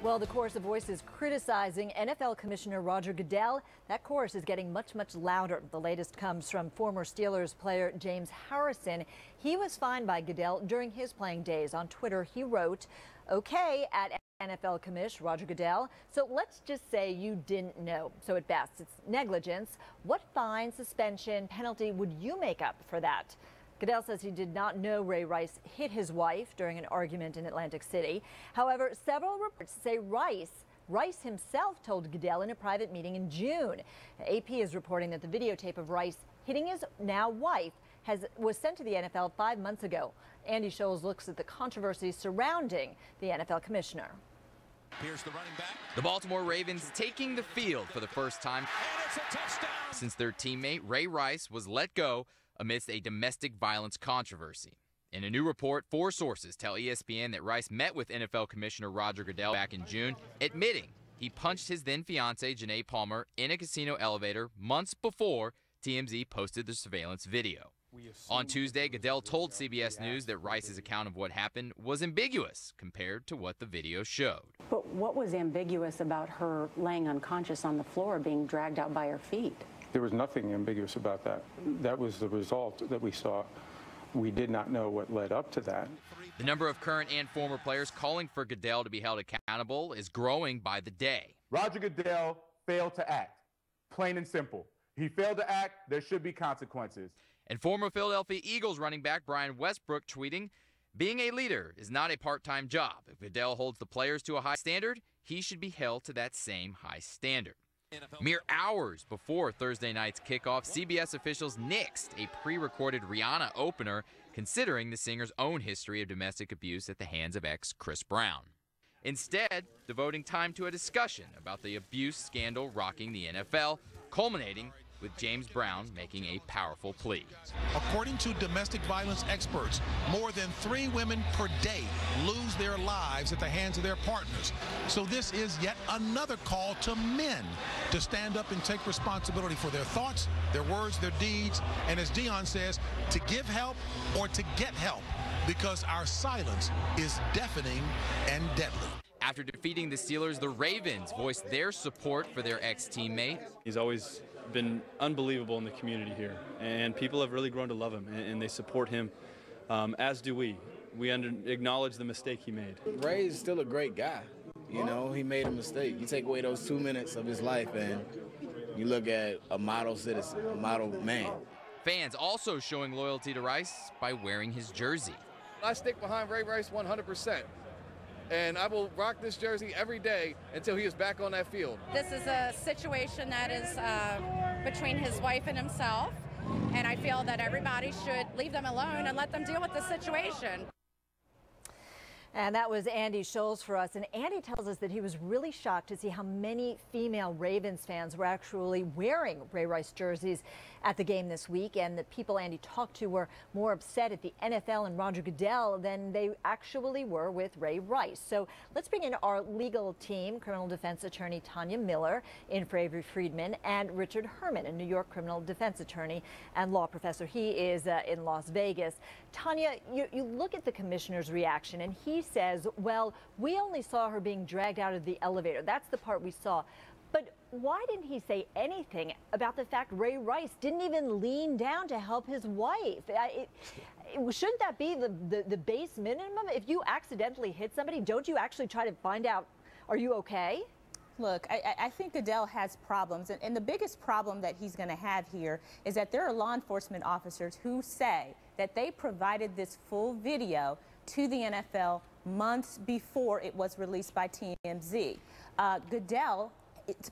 Well, the chorus of voices criticizing NFL Commissioner Roger Goodell, that chorus is getting much louder. The latest comes from former Steelers player James Harrison. He was fined by Goodell during his playing days. On Twitter, he wrote, "Okay, at NFL Commish Roger Goodell. So let's just say you didn't know. So at best, it's negligence. What fine, suspension, penalty would you make up for that?" Goodell says he did not know Ray Rice hit his wife during an argument in Atlantic City. However, several reports say Rice himself told Goodell in a private meeting in June. AP is reporting that the videotape of Rice hitting his now wife was sent to the NFL 5 months ago. Andy Scholes looks at the controversy surrounding the NFL commissioner. Here's the running back. The Baltimore Ravens taking the field for the first time since their teammate Ray Rice was let go amidst a domestic violence controversy. In a new report, 4 sources tell ESPN that Rice met with NFL Commissioner Roger Goodell back in June, admitting he punched his then-fiancée Janae Palmer in a casino elevator months before TMZ posted the surveillance video. On Tuesday, Goodell told CBS News that Rice's account of what happened was ambiguous compared to what the video showed. But what was ambiguous about her laying unconscious on the floor, being dragged out by her feet? There was nothing ambiguous about that. That was the result that we saw. We did not know what led up to that. The number of current and former players calling for Goodell to be held accountable is growing by the day. Roger Goodell failed to act, plain and simple. He failed to act, there should be consequences. And former Philadelphia Eagles running back Brian Westbrook tweeting, "Being a leader is not a part-time job. If Goodell holds the players to a high standard, he should be held to that same high standard." Mere hours before Thursday night's kickoff, CBS officials nixed a pre-recorded Rihanna opener, considering the singer's own history of domestic abuse at the hands of ex Chris Brown. Instead, devoting time to a discussion about the abuse scandal rocking the NFL, culminating with James Brown making a powerful plea. According to domestic violence experts, more than 3 women per day lose their lives at the hands of their partners. So this is yet another call to men to stand up and take responsibility for their thoughts, their words, their deeds, and as Dion says, to give help or to get help, because our silence is deafening and deadly. After defeating the Steelers, the Ravens voiced their support for their ex-teammate. He's always been unbelievable in the community here, and people have really grown to love him, and they support him, as do we. We acknowledge the mistake he made. Ray is still a great guy. You know, he made a mistake. You take away those 2 minutes of his life, and you look at a model citizen, a model man. Fans also showing loyalty to Rice by wearing his jersey. I stick behind Ray Rice 100%. And I will rock this jersey every day until he is back on that field. This is a situation that is between his wife and himself, and I feel that everybody should leave them alone and let them deal with the situation. And that was Andy Scholes for us. And Andy tells us that he was really shocked to see how many female Ravens fans were actually wearing Ray Rice jerseys at the game this week, and that people Andy talked to were more upset at the NFL and Roger Goodell than they actually were with Ray Rice. So let's bring in our legal team, criminal defense attorney Tanya Miller in for Avery Friedman, and Richard Herman, a New York criminal defense attorney and law professor. He is in Las Vegas. Tanya, you look at the commissioner's reaction, and he says, well, we only saw her being dragged out of the elevator. That's the part we saw. But why didn't he say anything about the fact Ray Rice didn't even lean down to help his wife? Shouldn't that be the base minimum? If you accidentally hit somebody, don't you actually try to find out, are you okay? Look, I think Goodell has problems, and the biggest problem that he's going to have here is that there are law enforcement officers who say that they provided this full video to the NFL months before it was released by TMZ. Goodell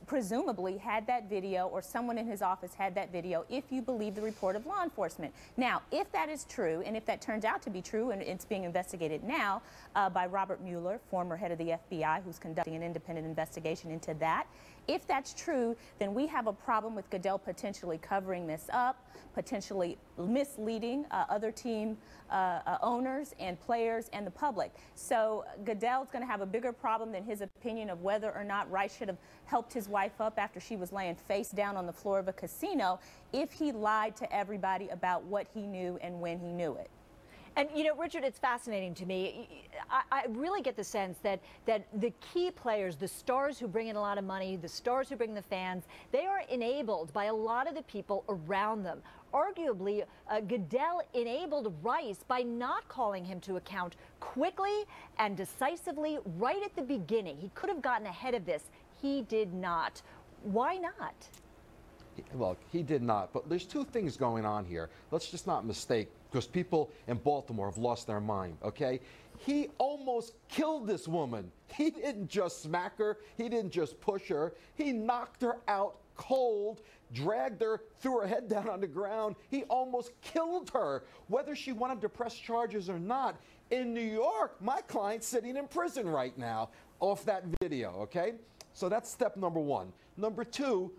presumably had that video, or someone in his office had that video, if you believe the report of law enforcement. Now, if that is true, and if that turns out to be true, and it's being investigated now by Robert Mueller, former head of the FBI, who's conducting an independent investigation into that, if that's true, then we have a problem with Goodell potentially covering this up, potentially misleading other team owners and players and the public. So Goodell's going to have a bigger problem than his opinion of whether or not Rice should have helped his wife up after she was laying face down on the floor of a casino if he lied to everybody about what he knew and when he knew it. And, you know, Richard, it's fascinating to me. I really get the sense that the key players, the stars who bring in a lot of money, the stars who bring the fans, they are enabled by a lot of the people around them. Arguably, Goodell enabled Rice by not calling him to account quickly and decisively right at the beginning. He could have gotten ahead of this. He did not. Why not? Look, he did not. But there's two things going on here. Let's just not mistake, because people in Baltimore have lost their mind, okay? He almost killed this woman. He didn't just smack her. He didn't just push her. He knocked her out cold, dragged her, threw her head down on the ground. He almost killed her, whether she wanted to press charges or not. In New York, my client's sitting in prison right now off that video, okay? So that's step number one. Number two,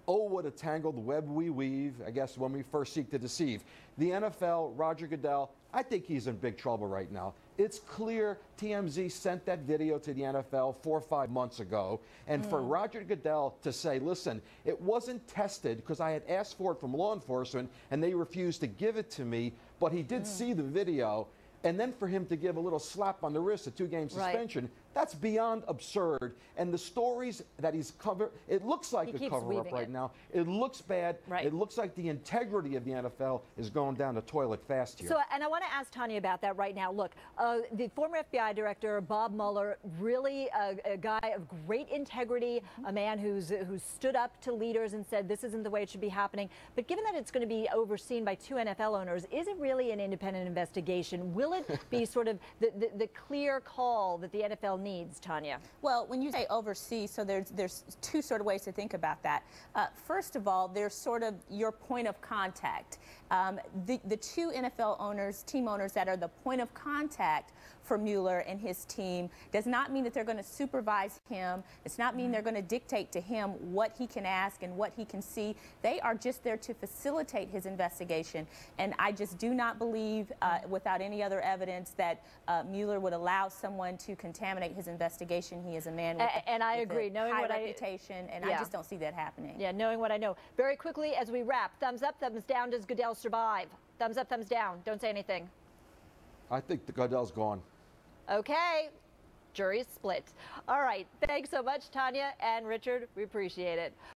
oh, what a tangled web we weave, I guess, when we first seek to deceive. The NFL, Roger Goodell, I think he's in big trouble right now. It's clear TMZ sent that video to the NFL 4 or 5 months ago. And for Roger Goodell to say, listen, it wasn't tested because I had asked for it from law enforcement and they refused to give it to me, but he did see the video. And then for him to give a little slap on the wrist, a 2-game suspension, that's beyond absurd. And the stories that he's covered, it looks like a cover-up right now. It looks bad. It looks like the integrity of the NFL is going down the toilet fast here. So, and I want to ask Tanya about that right now. Look, the former FBI director, Bob Mueller, really a guy of great integrity, a man who's stood up to leaders and said this isn't the way it should be happening. But given that it's going to be overseen by 2 NFL owners, is it really an independent investigation? Will it be sort of the clear call that the NFL needs, Tanya? Well, when you say oversee, so there's two sort of ways to think about that. First of all, there's sort of your point of contact. The 2 NFL owners, team owners that are the point of contact for Mueller and his team does not mean that they're going to supervise him. It's not mean they're going to dictate to him what he can ask and what he can see. They are just there to facilitate his investigation. And I just do not believe, without any other evidence, that Mueller would allow someone to contaminate his investigation. He is a man with a high reputation, and I just don't see that happening. Yeah, knowing what I know. Very quickly, as we wrap, thumbs up, thumbs down, does Goodell survive? Thumbs up, thumbs down. Don't say anything. I think the Goodell's gone. Okay. Jury's split. All right. Thanks so much, Tanya and Richard. We appreciate it.